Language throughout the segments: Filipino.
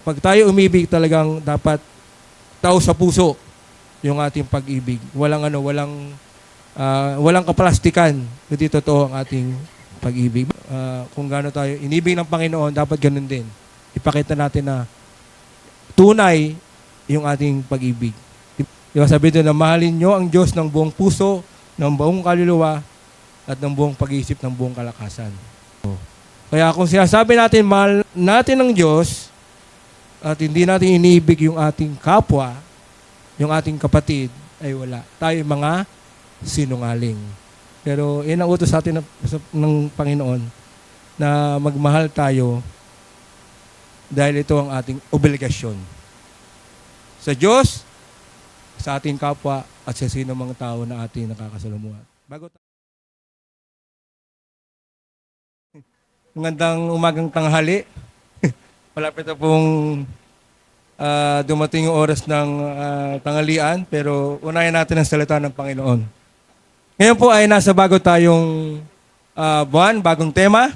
Pag tayo umibig, talagang dapat tao sa puso yung ating pag-ibig. Walang kaplastikan, kundi totoo ang ating pag-ibig. Kung gaano tayo inibig ng Panginoon, dapat ganun din. Ipakita natin na tunay yung ating pag-ibig. Diba sabi doon na mahalin nyo ang Diyos ng buong puso, ng buong kaluluwa, at ng buong pag-iisip, ng buong kalakasan. Kaya kung sinasabi natin, mahal natin ang Diyos, at hindi natin iniibig yung ating kapwa, yung ating kapatid, ay wala. Tayo mga sinungaling. Pero yun ang utos sa atin ng Panginoon na magmahal tayo dahil ito ang ating obligasyon. Sa Diyos, sa ating kapwa, at sa sino mang tao na ating nakakasalamuhan. Magandang umagang tanghali. Malapit na pong dumating yung oras ng tanghalian, pero unahin natin ang salita ng Panginoon. Ngayon po ay nasa bago tayong buwan, bagong tema.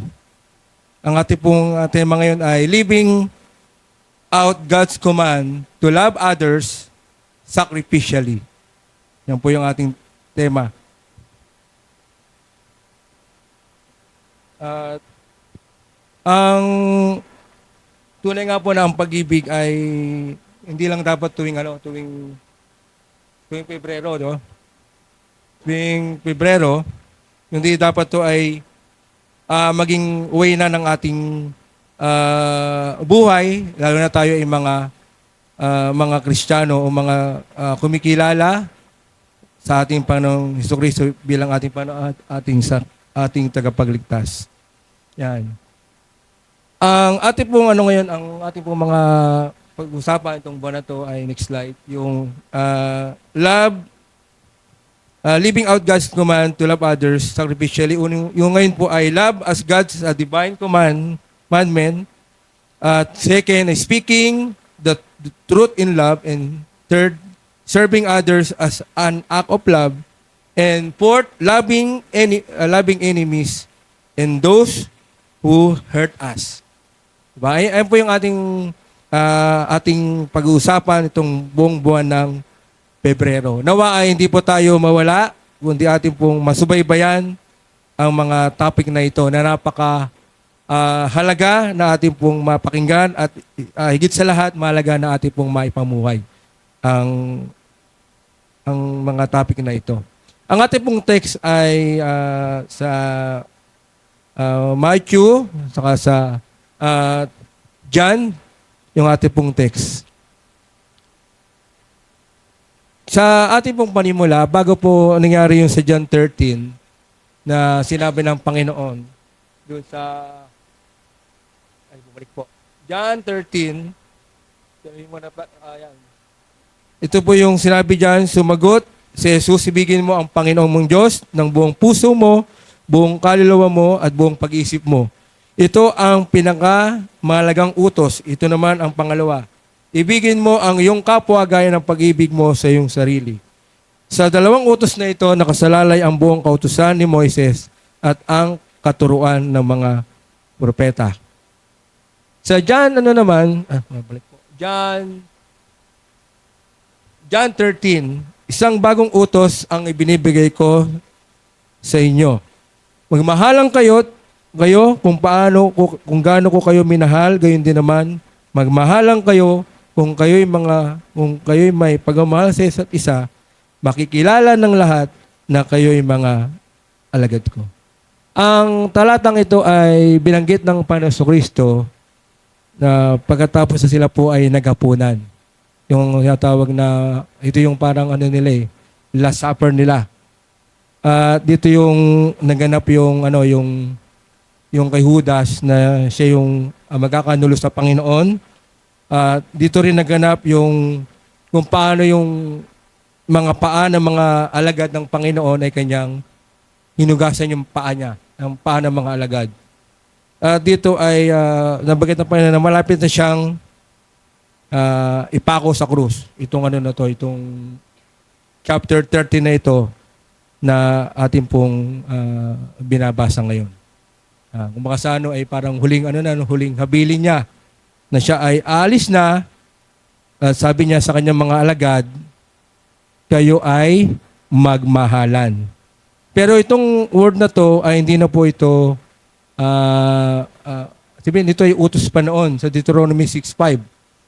Ang ating pong tema ngayon ay Living Out God's Command to Love Others Sacrificially. Yan po yung ating tema. Ang tunay nga po na ang pag-ibig ay hindi lang dapat tuwing Pebrero, no? Tuwing Pebrero, hindi dapat to ay maging way na ng ating buhay, lalo na tayo ay mga Kristiyano o mga kumikilala sa ating Panginoong Hesukristo bilang ating Panginoon at ating tagapagligtas. Yan. Ang ating pong ang ating pong mga pag-usapan itong buwan na to ay next slide, yung living out God's command to love others sacrificially. Yung ngayon po ay love as God's divine commandment. Second, speaking the truth in love. And third, serving others as an act of love. And fourth, loving enemies and those who hurt us. Diba? Ayan po yung ating pag-uusapan itong buong buwan ng Pebrero. Nawa ay hindi po tayo mawala, kundi ating pong masubaybayan ang mga topic na ito na napaka halaga na ating pong mapakinggan at higit sa lahat, mahalaga na ating pong maipamuhay ang mga topic na ito. Ang ating pong text ay sa Matthew, saka sa John, yung ating pong text. Sa ating pong panimula, bago po nangyari yung sa John 13, na sinabi ng Panginoon, doon sa, bumalik po, John 13, ito po yung sinabi dyan, sumagot si Jesus, ibigin mo ang Panginoong mong Diyos ng buong puso mo, buong kaluluwa mo, at buong pag-isip mo. Ito ang pinakamahalagang utos. Ito naman ang pangalawa. Ibigin mo ang iyong kapwa gaya ng pag-ibig mo sa iyong sarili. Sa dalawang utos na ito, nakasalalay ang buong kautusan ni Moises at ang katuruan ng mga propeta. Sa John, John 13, isang bagong utos ang ibinibigay ko sa inyo. Magmahalang kayo kung gaano ko kayo minahal, gayon din naman magmahalang kayo kung kayo'y may pagmamahal sa isa't isa, makikilala ng lahat na kayo'y mga alagad ko. Ang talatang ito ay binanggit ng Panginoon Jesucristo na pagkatapos na sila po ay naghapunan. Yung tinatawag na, ito yung parang Last Supper nila. Dito yung naganap yung kay Judas na siya yung magkakanulos sa Panginoon. Dito rin naganap kung paano yung mga paa ng mga alagad ng Panginoon ay kanyang hinugasan yung paa niya, ang paa ng mga alagad. Dito ay nabanggit ng Panginoon na malapit na siyang ipako sa krus. Itong chapter 30 na ito na ating pong binabasa ngayon. Kung baka sa ay parang huling habilin niya na siya ay alis na at sabi niya sa kanyang mga alagad, kayo ay magmahalan. Pero itong word na to ay hindi na po ito, sabihin, ito ay utos pa noon sa Deuteronomy 6:5.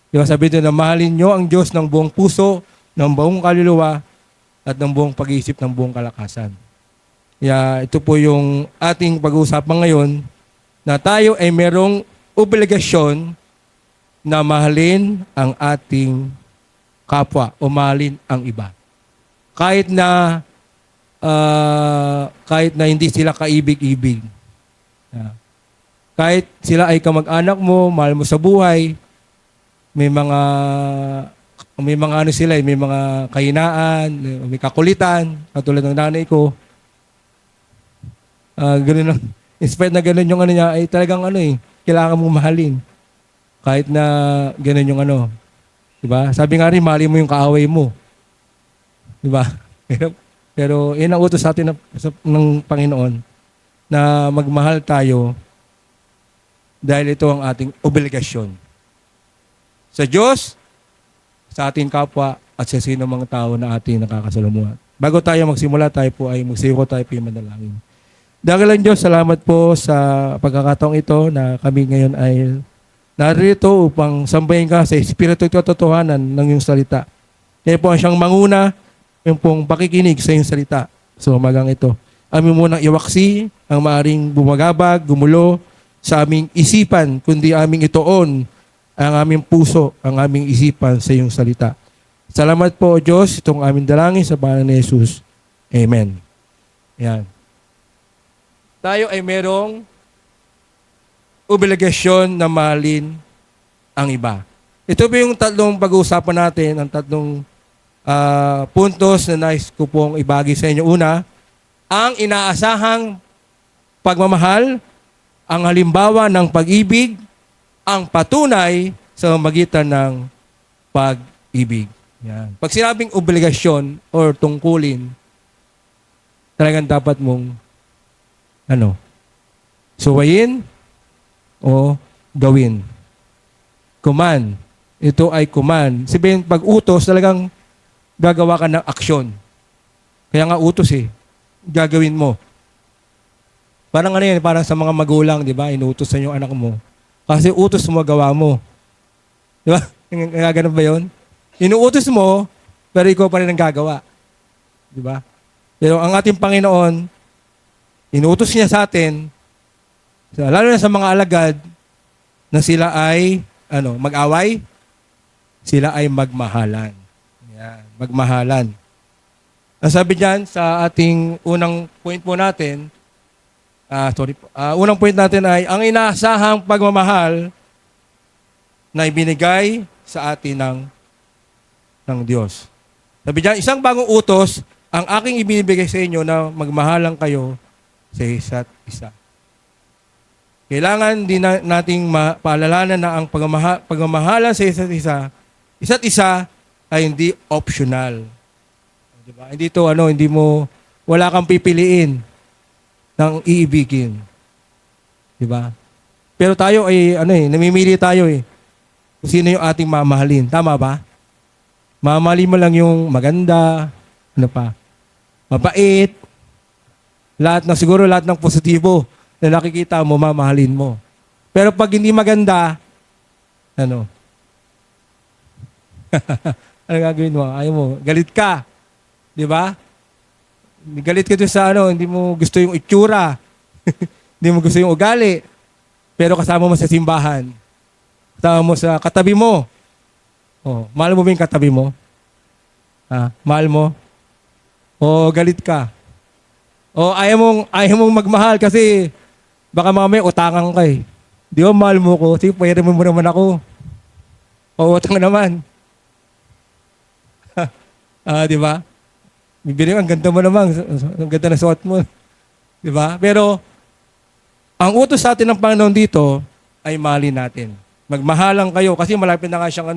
Diba, sabi doon na mahalin nyo ang Diyos ng buong puso, ng buong kaluluwa, at ng buong pag-iisip, ng buong kalakasan. Kaya ito po yung ating pag-uusapan ngayon na tayo ay merong obligasyon na mahalin ang ating kapwa o mahalin ang iba. Kahit na hindi sila kaibig-ibig. Kahit sila ay kamag-anak mo, mahal mo sa buhay, may mga ano sila, may mga kahinaan, may kakulitan, katulad ng nanay ko. Ganun lang. In spite na ganun yung ano niya, ay talagang kailangan mong mahalin. Kahit na ganun yung diba? Sabi nga rin, mahalin mo yung kaaway mo. Diba? Pero yun ang utos sa atin ng Panginoon na magmahal tayo dahil ito ang ating obligasyon. Sa Diyos, sa ating kapwa, at sa sino mga tao na ating nakakasalamuhan. Bago tayo magsimula, tayo po ay magsiyo tayo po yung manalangin. Dakilang Diyos, salamat po sa pagkakataong ito na kami ngayon ay narito upang sambahin ka sa espiritu at katotohanan ng iyong salita. Kaya po ang siyang manguna, yung pong pakikinig sa iyong salita. So umagang ito. Amin munang iwaksi ang maaring bumagabag, gumulo sa aming isipan, kundi aming itoon ang aming puso, ang aming isipan sa iyong salita. Salamat po, O Diyos, itong aming dalangin sa pangalan ni Jesus. Amen. Yan. Tayo ay merong obligasyon na mahalin ang iba. Ito po yung tatlong pag-uusapan natin, ang tatlong puntos na nais ko pong ibagi sa inyo. Una, ang inaasahang pagmamahal, ang halimbawa ng pag-ibig, ang patunay sa magitan ng pag-ibig. Yan. Pag sinabing obligasyon or tungkulin, talagang dapat mong suwayin o gawin. Command. Ito ay command. Sabihin, pag utos, talagang gagawa ka ng aksyon. Kaya nga utos gagawin mo. Parang parang sa mga magulang, di ba? Inuutos sa yung anak mo. Kasi utos mo, gawa mo. Di ba? Nagaganon ba yun? Inuutos mo, pero ikaw pa rin ang gagawa. Di ba? Pero ang ating Panginoon, inuutos niya sa atin, lalo na sa mga alagad, na sila ay, mag-away, sila ay magmahalan. Yan, magmahalan. Ang sabi diyan sa ating unang point po natin, unang point natin ay, ang inaasahang pagmamahal na ibinigay sa atin ng Diyos. Sabi diyan, isang bagong utos, ang aking ibinibigay sa inyo na magmahalan kayo sa isa't isa. Kailangan din nating paalalanan na ang pagmamahalan sa isa't isa ay hindi optional. Diba? Hindi to wala kang pipiliin ng iibigin. Diba? Pero tayo ay namimili tayo kung sino yung ating mamahalin. Tama ba? Mamahalin mo lang yung maganda, mabait, lahat ng positibo na nakikita mo, mamahalin mo. Pero pag hindi maganda, ano gagawin mo? Ayaw mo, galit ka. Di ba? Galit ka doon sa hindi mo gusto yung itsura. Hindi mo gusto yung ugali. Pero kasama mo sa simbahan. Kasama mo sa katabi mo. Oh, mahal mo ba yung katabi mo? Mahal mo? O galit ka? O ayaw mong magmahal kasi baka mamaya utangan ka Di ba mahal mo ko? Sige, pwede mo naman ako. O utang naman. Di ba? Bibili ang ganda mo naman. Ang ganda na suot mo. Di ba? Pero ang utos sa atin ng Panginoon dito ay mahalin natin. Magmahalan kayo kasi malapit na nga siyang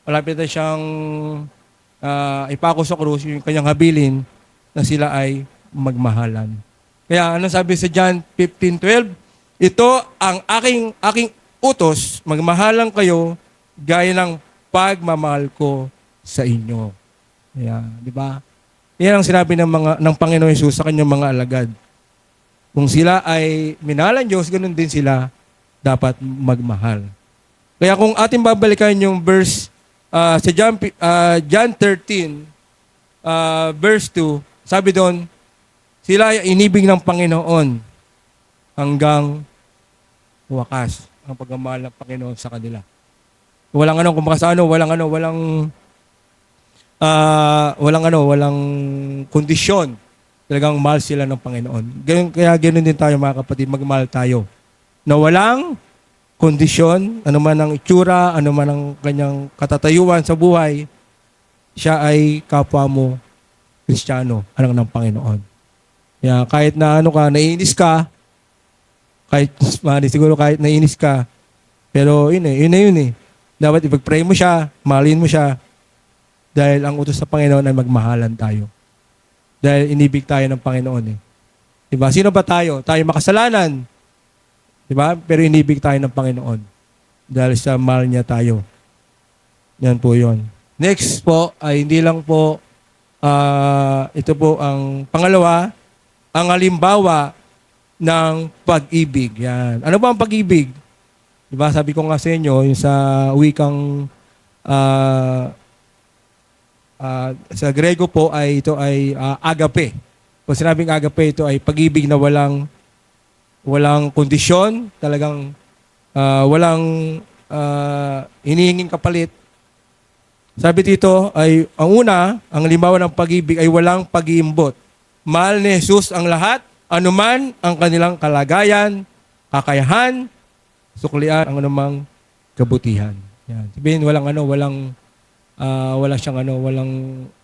malapit na siyang ipako sa krus, yung kanyang habilin na sila ay magmahalan. Kaya anong sabi sa John 15:12? Ito ang aking utos, magmahalan kayo gaya ng pagmamahal ko sa inyo. Ayan, di ba? Yan ang sinabi ng Panginoon Hesus sa kanyang mga alagad. Kung sila ay minahal ng Diyos, ganun din sila dapat magmahal. Kaya kung ating babalikan yung verse sa John 13, verse 2, sabi doon, sila ay inibig ng Panginoon hanggang wakas ang pagmamahal ng Panginoon sa kanila. Walang walang kondisyon. Talagang mahal sila ng Panginoon. Kaya ganoon din tayo mga kapatid, magmahal tayo. Na walang kondisyon, ano man ang itsura, ano man ang kanyang katatayuan sa buhay, siya ay kapwa mo, Kristiyano, anak ng Panginoon. Kaya kahit na naiinis ka, siguro kahit naiinis ka, pero yun eh. Dapat ipag-pray mo siya, mahalin mo siya, dahil ang utos sa Panginoon ay magmahalan tayo. Dahil inibig tayo ng Panginoon eh. Diba? Sino ba tayo? Tayo makasalanan. Diba? Pero inibig tayo ng Panginoon. Dahil sa mahal niya tayo. Yan po yun. Next po ay hindi lang po ito po ang pangalawa, ang halimbawa ng pag-ibig. Yan. Ano ba ang pag-ibig? Diba? Sabi ko nga sa inyo, yung sa wikang sa Grego po ay ito ay agape. Kung sinabing agape, ito ay pag-ibig na walang kondisyon, talagang walang hinihinging kapalit. Sabi dito ay ang una, ang halimbawa ng pag-ibig ay walang pag-iimbot. Mahal ni Jesus ang lahat, anuman ang kanilang kalagayan, kakayahan, suklian ang anumang kabutihan. Yan. Sabihin walang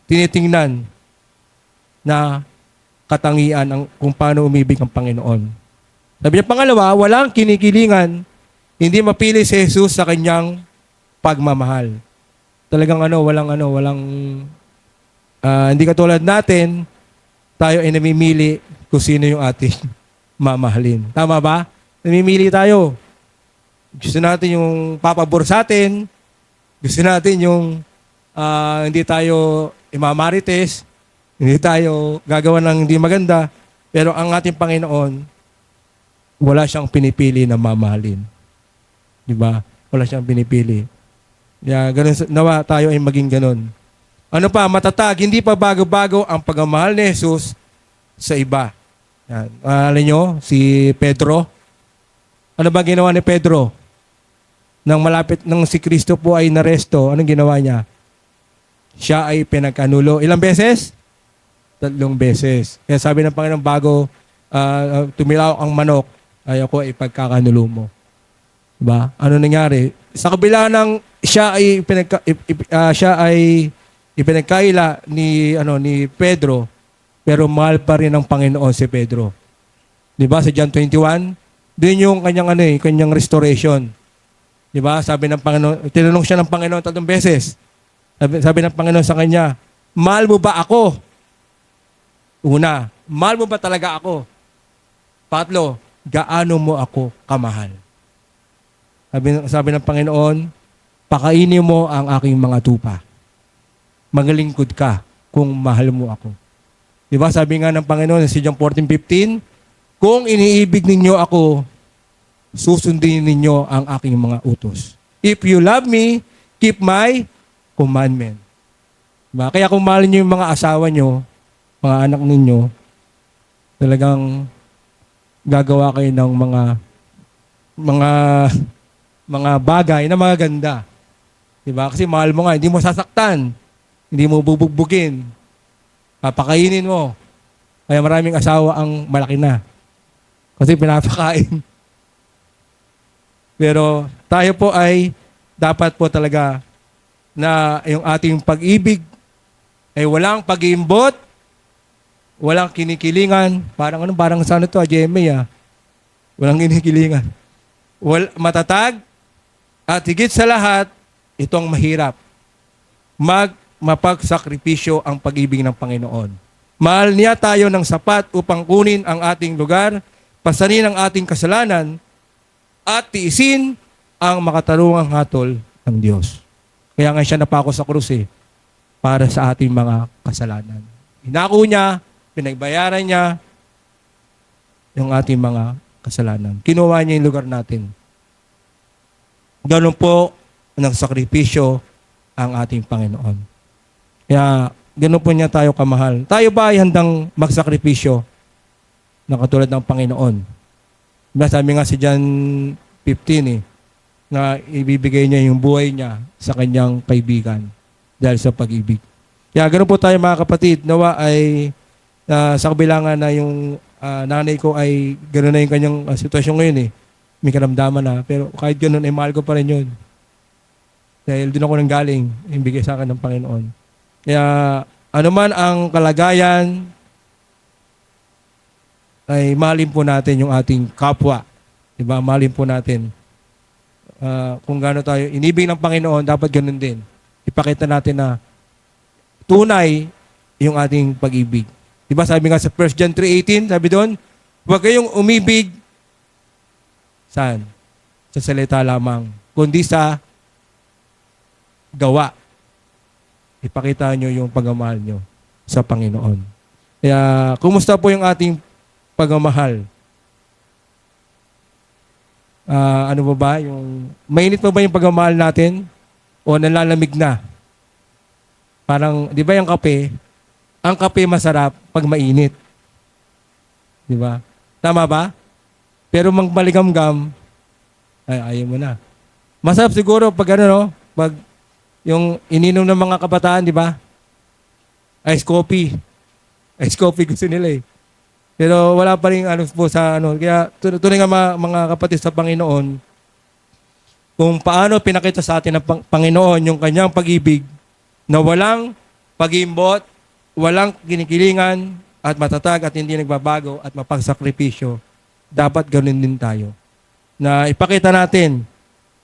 tinitingnan na katangian kung paano umibig ang Panginoon. Sabi niya pangalawa, walang kinikilingan, hindi mapili si Jesus sa kanyang pagmamahal. Talagang hindi katulad natin, tayo ay namimili kung sino yung ating mamahalin. Tama ba? Namimili tayo. Gusto natin yung papabor sa atin, gusto natin yung hindi tayo imamarites, hindi tayo gagawa ng hindi maganda, pero ang ating Panginoon, wala siyang pinipili na mamahalin. Di ba? Wala siyang pinipili. Ganun, nawa tayo ay maging ganun. Ano pa, matatag, hindi pa bago-bago ang pagmamahal ni Jesus sa iba. Yan. Alam nyo, si Pedro, ano ba ginawa ni Pedro? Nang si Kristo po ay naresto, anong ginawa niya? Siya ay pinagkanulo. Ilang beses? 3 beses. Kaya sabi ng Panginoon, bago tumilaw ang manok, ay ako ay pagkakanulo mo. Diba? Ano nangyari? Sa kabila ng siya ay ipinagkaila ni Pedro, pero mahal pa rin ng Panginoon si Pedro. Diba? Sa John 21, doon yung kanyang restoration. Diba? Sabi ng Panginoon, tinanong siya ng Panginoon 3 beses. Sabi ng Panginoon sa kanya, mahal mo ba ako? Una, mahal mo ba talaga ako? Patlo, gaano mo ako kamahal? Sabi ng Panginoon, pakainin mo ang aking mga tupa. Magalingkod ka kung mahal mo ako. Diba? Sabi nga ng Panginoon sa John 14:15, kung iniibig ninyo ako, susundin ninyo ang aking mga utos. If you love me, keep my commandment. Diba? Kaya kung mahal niyo yung mga asawa niyo, mga anak ninyo, talagang gagawa kayo ng mga bagay na magaganda. Diba? Kasi mahal mo nga, hindi mo sasaktan, hindi mo bubugbugin, papakainin mo. Kaya maraming asawa ang malaki na. Kasi pinapakain. Pero tayo po ay dapat po talaga na yung ating pag-ibig ay walang pag-iimbot, walang kinikilingan. Parang sa GMA Walang kinikilingan. Matatag, at higit sa lahat, itong mahirap. Mapagsakripisyo ang pag-ibig ng Panginoon. Mahal niya tayo ng sapat upang kunin ang ating lugar, pasanin ang ating kasalanan, at tiisin ang makatarungang hatol ng Diyos. Kaya nga siya napako sa krus para sa ating mga kasalanan. Inako niya, pinagbayaran niya yung ating mga kasalanan. Kinuha niya yung lugar natin. Ganun po ng sakripisyo ang ating Panginoon. Kaya ganun po niya tayo kamahal. Tayo ba ay handang magsakripisyo na katulad ng Panginoon? Sabi nga si John 15 na ibibigay niya yung buhay niya sa kanyang kaibigan dahil sa pag-ibig. Kaya ganun po tayo mga kapatid, nawa ay sa kabilangan na yung nanay ko ay gano'n na yung kanyang sitwasyon ngayon May karamdaman na. Pero kahit gano'n, mahal ko pa rin yun. Dahil doon ako nang galing, ibigay sa akin ng Panginoon. Kaya anuman ang kalagayan, ay mahalin po natin yung ating kapwa. Diba? Mahalin po natin. Kung gaano tayo inibig ng Panginoon, dapat gano'n din. Ipakita natin na tunay yung ating pag-ibig. Diba sabi nga sa 1 John 3:18, sabi doon, huwag kayong umibig saan? Sa salita lamang, kundi sa gawa. Ipakita nyo yung pagmamahal nyo sa Panginoon. Kaya, kumusta po yung ating pagmamahal? Ano ba yung mainit pa ba yung pagmamahal natin? O nalalamig na? Parang, di ba yung kape? Ang kape masarap pag mainit. Di ba? Tama ba? Pero maligam-gam, ayaw mo na. Masarap siguro pag pag yung ininom ng mga kabataan, di ba? Ice coffee. Ice coffee gusto nila Pero wala pa rin po sa Kaya tunay nga mga kapatid sa Panginoon, kung paano pinakita sa atin ng Panginoon yung kanyang pag-ibig na walang pag-iimbot, walang kinikilingan, at matatag at hindi nagbabago at mapagsakripisyo, dapat gawin din tayo. Na ipakita natin,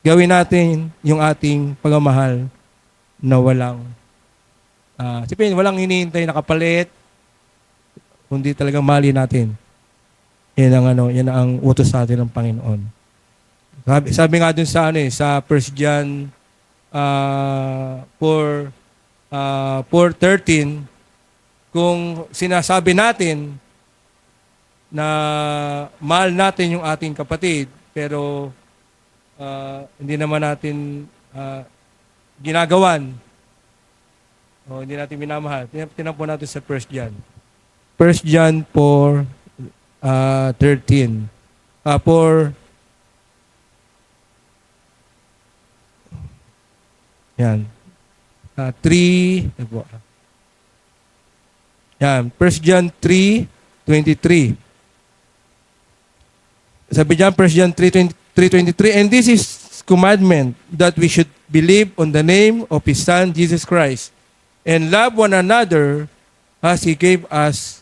gawin natin yung ating pagmamahal na walang walang hinihintay na kapalit, kundi talagang mali natin. Yan ang utos sa atin ng Panginoon. Sabi nga dun sa sa 1 John 4:13, kung sinasabi natin na mahal natin yung ating kapatid, pero hindi naman natin ginagawan, o hindi natin minamahal, tinampo natin sa 1 John. 1 John 4:13. Yan. 3. Yan. 1 John 3:23. Sabi dyan, 1 John 3:23, and this is commandment, that we should believe on the name of His Son, Jesus Christ, and love one another as He gave us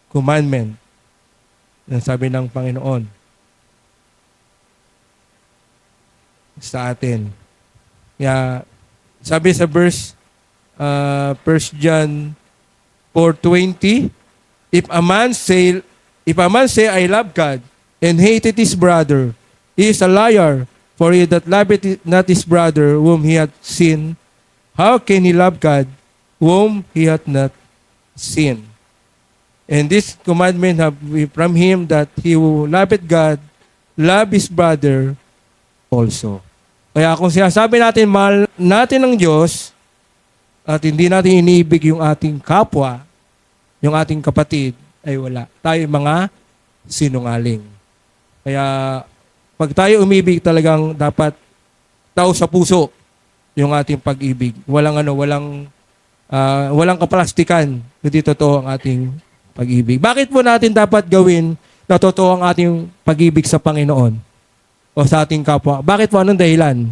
commandment. Yan sabi ng Panginoon sa atin. Kaya, sabi sa verse 1 John 4:20, if a man say I love God and hated his brother, he is a liar. For he that loveth not his brother whom he hath seen, how can he love God whom he hath not seen? And this commandment have we from him, that he who loveth God, love his brother also. Kaya kung sinasabi natin, mahal natin ng Diyos, at hindi natin iniibig yung ating kapwa, yung ating kapatid, ay wala. Tayo mga sinungaling. Kaya, pag tayo umibig, talagang dapat tao sa puso yung ating pag-ibig. Walang kaplastikan, kundi totoo ang ating pag-ibig. Bakit po natin dapat gawin na totoo ang ating pag-ibig sa Panginoon o sa ating kapwa? Bakit po? Anong dahilan?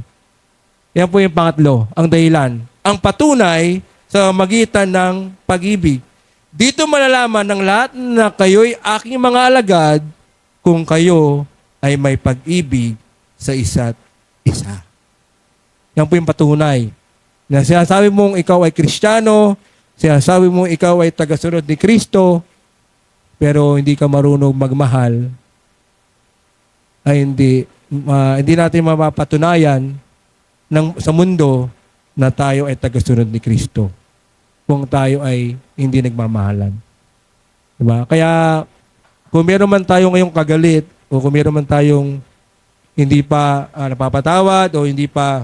Yan po yung pangatlo, ang dahilan. Ang patunay sa magitan ng pag-ibig. Dito malalaman ng lahat na kayo'y aking mga alagad kung kayo ay may pag-ibig sa isa't isa. Yan po yung patunay. Na sinasabi mong ikaw ay Kristiyano, sinasabi mong ikaw ay tagasunod ni Kristo, pero hindi ka marunong magmahal, ay hindi hindi natin mapapatunayan sa mundo na tayo ay tagasunod ni Kristo kung tayo ay hindi nagmamahalan. Diba? Kaya kung meron man tayo ngayong kagalit o kung meron man tayong hindi pa napapatawad o hindi pa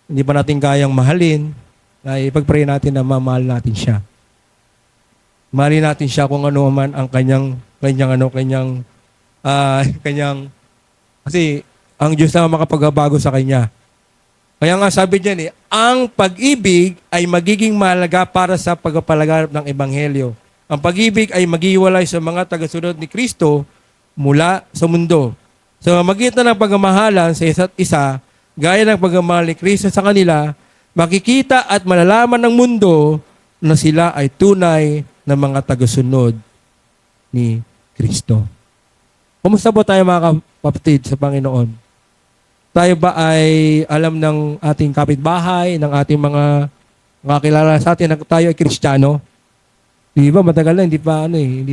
natin kayang mahalin, ay ipag-pray natin na mamahal natin siya. Mahalin natin siya kung ano man ang kanyang kasi ang Diyos na makapagbabago sa kanya. Kaya nga sabi niyan ang pag-ibig ay magiging mahalaga para sa pagpapalaganap ng Ebanghelyo. Ang pag-ibig ay maghiwalay sa mga tagasunod ni Kristo mula sa mundo. Sa magitan ng pagmamahalan sa isa't isa, gaya ng pagmamahal ni Kristo sa kanila, makikita at malalaman ng mundo na sila ay tunay na mga tagasunod ni Kristo. Kumusta po tayo mga kapatid sa Panginoon? Tayo ba ay alam ng ating kapitbahay, ng ating mga kakilala sa atin na tayo ay Kristiyano? Di ba matagal na hindi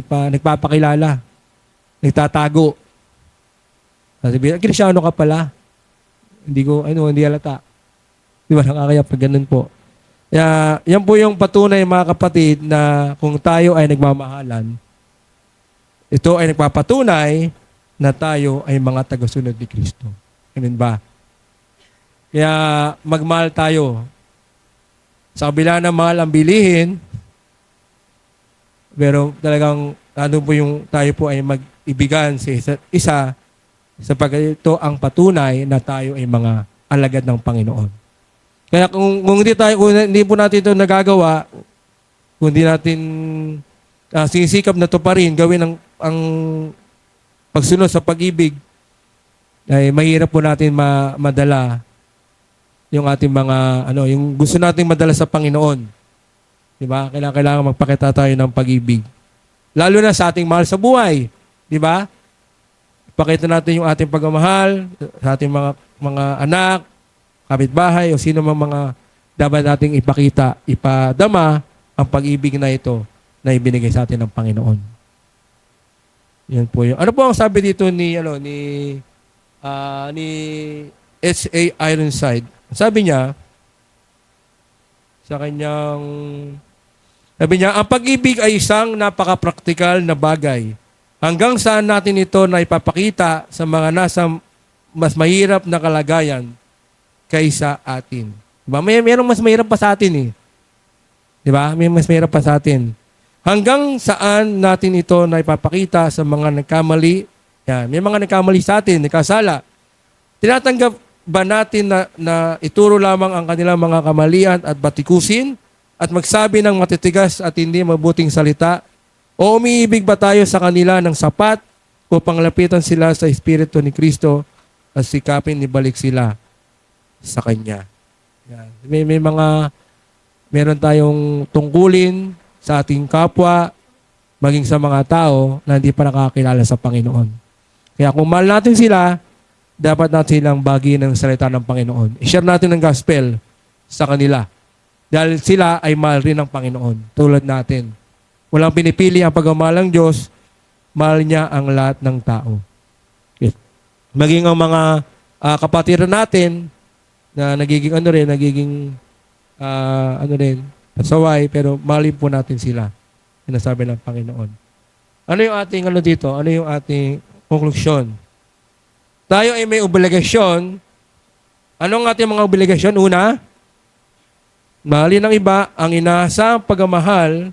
pa nagpapakilala. Nagtatago. Sabi, Kristiyano ka pala. Hindi halata. Di ba nakakaya pag ganun po. Kaya, yan po yung patunay mga kapatid na kung tayo ay nagmamahalan, ito ay nagpapatunay na tayo ay mga tagasunod ni Kristo. Ganun ba? Kaya magmahal tayo. Sa kabila ng mahal ang bilihin, pero talagang tayo po ay mag-ibigan sa isa't isa sapagkat ito ang patunay na tayo ay mga alagad ng Panginoon. Kaya kung hindi po natin ito nagagawa, kung hindi natin sinisikap na ito pa rin, gawin ang pagsunod sa pag-ibig, ay mahirap po natin madala yung ating mga, yung gusto nating madala sa Panginoon. Diba? Kailangan magpakita tayo ng pag-ibig. Lalo na sa ating mahal sa buhay. Diba? Pakita natin yung ating pagmamahal sa ating mga anak, kapitbahay, o sino mang mga dapat nating ipakita, ipadama ang pag-ibig na ito na ibinigay sa atin ng Panginoon. Yan po yung. Ano po ang sabi dito ni S.A. Ironside? Sabi niya, ang pag-ibig ay isang napaka-praktikal na bagay. Hanggang saan natin ito na ipapakita sa mga nasa mas mahirap na kalagayan kaysa atin. Diba? Mayroong mas mahirap pa sa atin Diba? May mas mahirap pa sa atin. Hanggang saan natin ito na ipapakita sa mga nagkamali. Yan. May mga nagkamali sa atin, nagkasala. Tinatanggap ba natin na ituro lamang ang kanilang mga kamalian at batikusin at magsabi ng matitigas at hindi mabuting salita? O umiibig ba tayo sa kanila ng sapat upang lapitan sila sa Espiritu ni Kristo at sikapin ibalik sila sa Kanya? Yan. Meron tayong tungkulin sa ating kapwa, maging sa mga tao na hindi pa nakakilala sa Panginoon. Kaya kung mahal natin sila, dapat natin silang bagi ng salita ng Panginoon. I-share natin ang gospel sa kanila. Dahil sila ay mahal rin ng Panginoon, tulad natin. Walang pinipili ang pagmamahal ng Diyos, mahal niya ang lahat ng tao. Okay. Maging ang mga kapatiran natin na nagiging pasaway, pero mahalin po natin sila. Sinasabi ng Panginoon. Ano yung ating dito? Ano yung ating konklusyon? Tayo ay may obligasyon. Anong ating mga obligasyon? Una, mahalin ng iba, ang inaasang pagmamahal,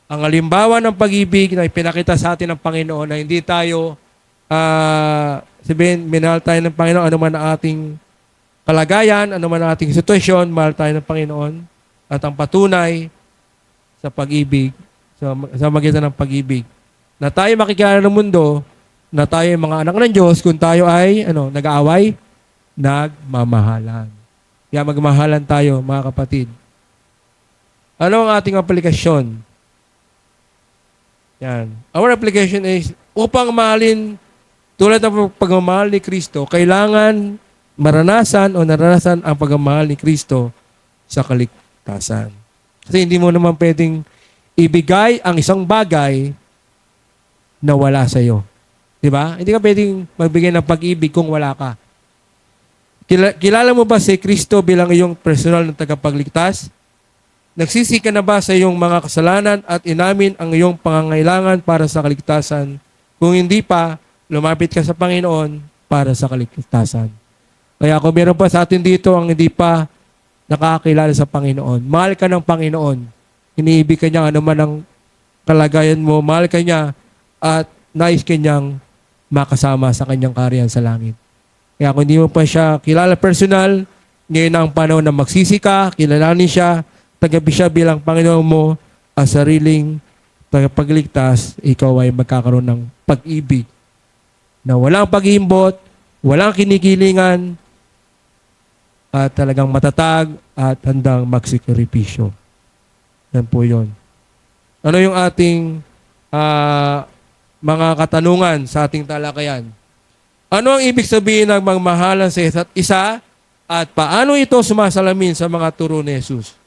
ang halimbawa ng pag-ibig na ipinakita sa atin ng Panginoon na hindi tayo minahal tayo ng Panginoon, ano man ang ating kalagayan, ano man ang ating sitwasyon, mahal tayo ng Panginoon. At ang patunay sa pag-ibig, sa magitan ng pag-ibig, na tayo makikilala ng mundo, na tayo ay mga anak ng Diyos, kung tayo ay, nag-aaway, nagmamahalan. Kaya magmahalan tayo, mga kapatid. Ano ang ating aplikasyon? Yan. Our application is, upang mahalin, tulad ng pagmamahal ni Kristo, kailangan naranasan ang pagmamahal ni Kristo sa kaligtasan. Kasi hindi mo naman pwedeng ibigay ang isang bagay na wala sa iyo. Di ba? Hindi ka pwedeng magbigay ng pag-ibig kung wala ka. Kilala mo ba si Kristo bilang iyong personal na tagapagligtas? Nagsisi ka na ba sa iyong mga kasalanan at inamin ang iyong pangangailangan para sa kaligtasan? Kung hindi pa, lumapit ka sa Panginoon para sa kaligtasan. Kaya kung meron pa sa atin dito ang hindi pa nakakilala sa Panginoon, mahal ka ng Panginoon. Iniibig ka niya ano man ang kalagayan mo, mahal ka niya at nais ka niyang makasama sa kanyang kaharian sa langit. Kaya kung hindi mo pa siya kilala personal, ngayon na ang panahon na magsisi ka, kilalanin siya, tagabi siya bilang Panginoon mo at sariling tagapagligtas, ikaw ay magkakaroon ng pag-ibig na walang pag-iimbot, walang kinikilingan, at talagang matatag at handang magsikripisyo. Yan po yun. Ano yung ating mga katanungan sa ating talakayan? Ano ang ibig sabihin ng magmahalan sa isa't isa at paano ito sumasalamin sa mga turo ni Jesus?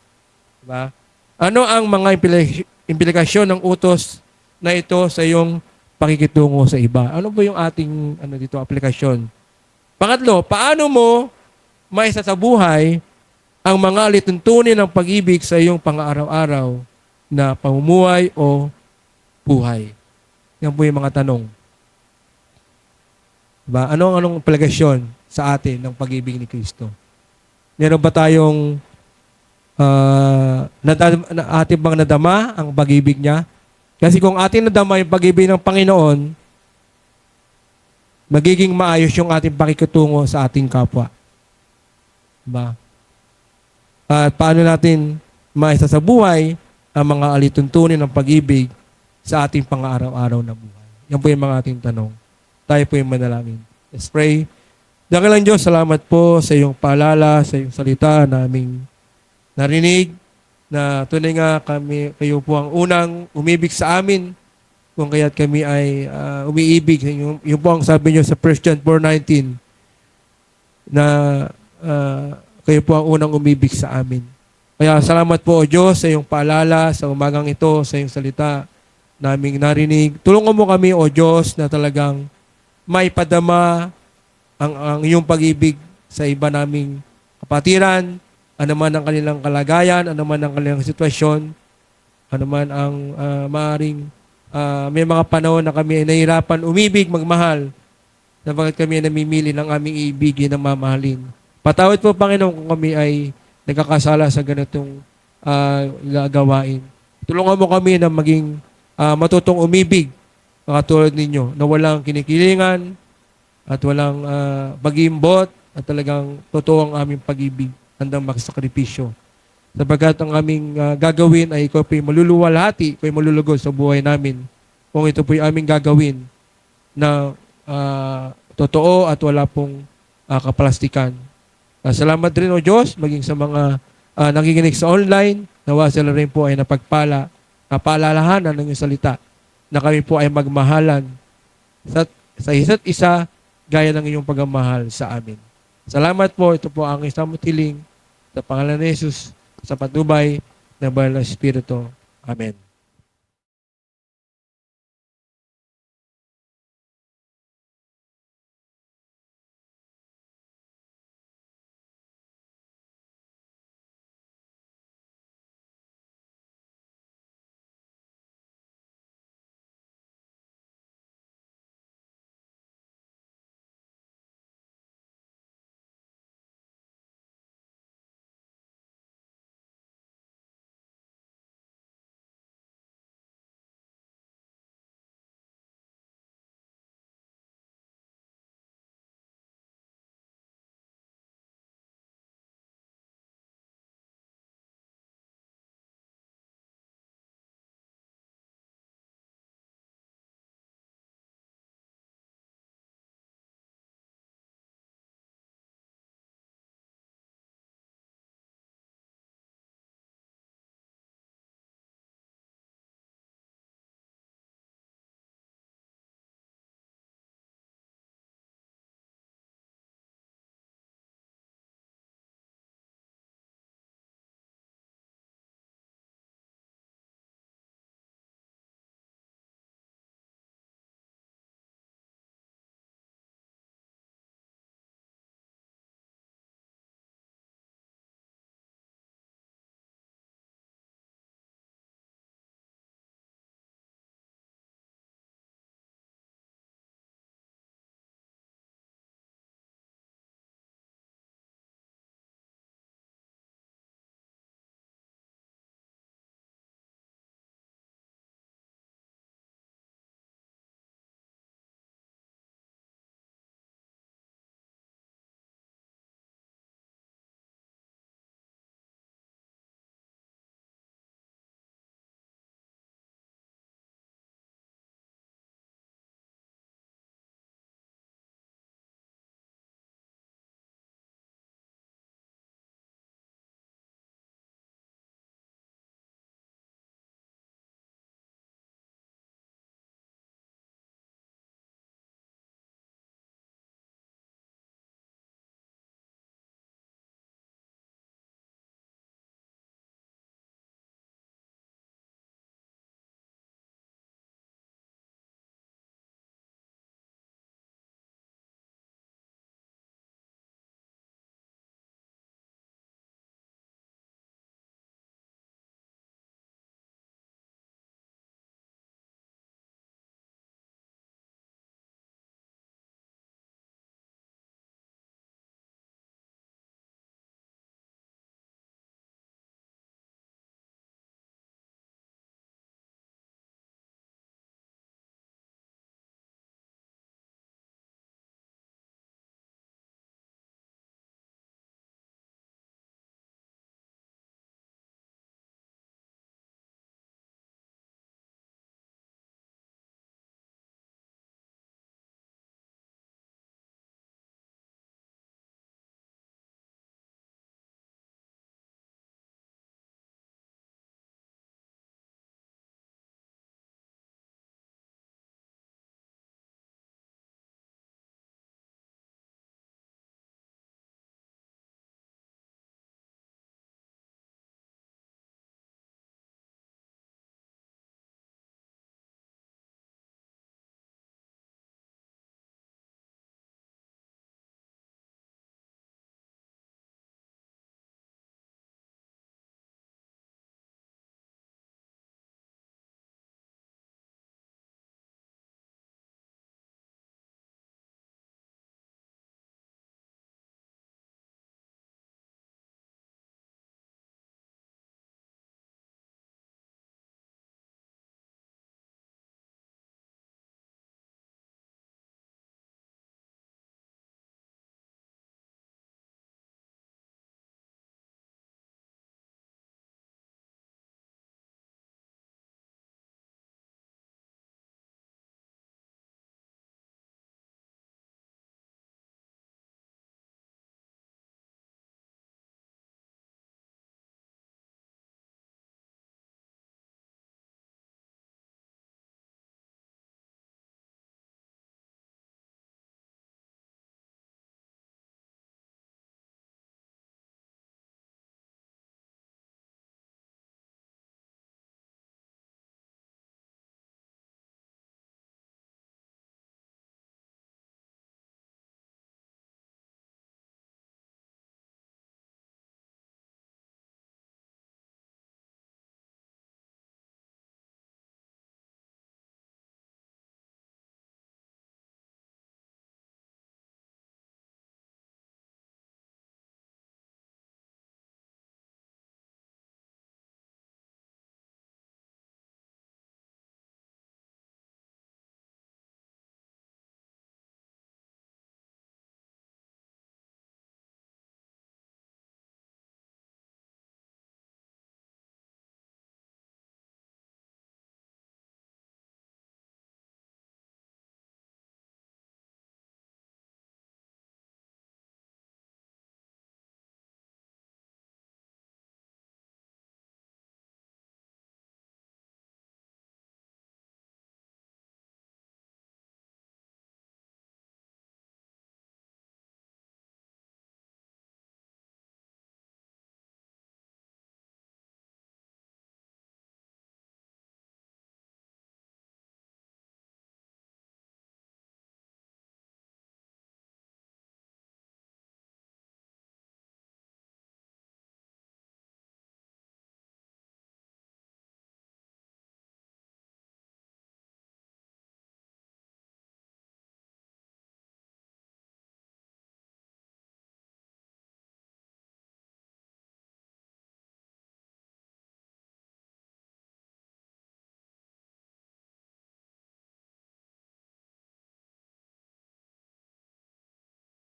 Diba? Ano ang mga implikasyon ng utos na ito sa iyong pakikitungo sa iba? Ano po yung ating aplikasyon? Pangatlo, paano mo maisasabuhay ang mga lituntunin ng pag-ibig sa iyong pang-araw-araw na pamumuhay o buhay? Yan po yung mga tanong. Diba? Anong implikasyon sa atin ng pag-ibig ni Kristo? Meron ba tayong ating bang nadama ang pag-ibig niya? Kasi kung ating nadama yung pag-ibig ng Panginoon, magiging maayos yung ating pakikitungo sa ating kapwa. Diba? At paano natin maisasabuhay ang mga alituntunin ng pag-ibig sa ating pang-araw-araw na buhay? Yan po yung mga ating tanong. Tayo po yung manalangin. Let's pray. Dakilang Diyos, salamat po sa iyong paalala, sa iyong salita na aming narinig na tunay nga kayo po ang unang umibig sa amin kung kaya't kami ay umiibig. Yung po ang sabi niyo sa 1 John 4:19 na kayo po ang unang umibig sa amin. Kaya salamat po o Diyos sa iyong paalala sa umagang ito, sa iyong salita naming narinig. Tulungan mo kami o Diyos na talagang may padama ang iyong pag-ibig sa iba naming kapatiran, ano man ang kanilang kalagayan, ano man ang kanilang sitwasyon, ano man ang maaring may mga panahon na kami ay nahihirapan umibig, magmahal, na bakit kami ay namimili ng aming ibigin na mamahalin. Patawad po, Panginoon, kung kami ay nagkakasala sa ganitong gawain. Tulungan mo kami na maging matutong umibig, katulad ninyo, na walang kinikilingan at walang pag-iimbot at talagang totoo ang aming pag-ibig handang magsakripisyo. Sapagkat ang aming gagawin ay ikaw po'y maluluwalhati, ikaw po'y malulugod sa buhay namin. Kung ito po'y aming gagawin na totoo at wala pong kaplastikan. Salamat rin o Diyos, maging sa mga nakikinig sa online, nawa sila rin po ay napagpala, napaalalahanan ng iyong salita na kami po ay magmahalan sa isa't isa gaya ng iyong pagmamahal sa amin. Salamat po, ito po ang isang hiling sa pangalan ni Jesus sa patnubay ng Banal na Espiritu. Amen.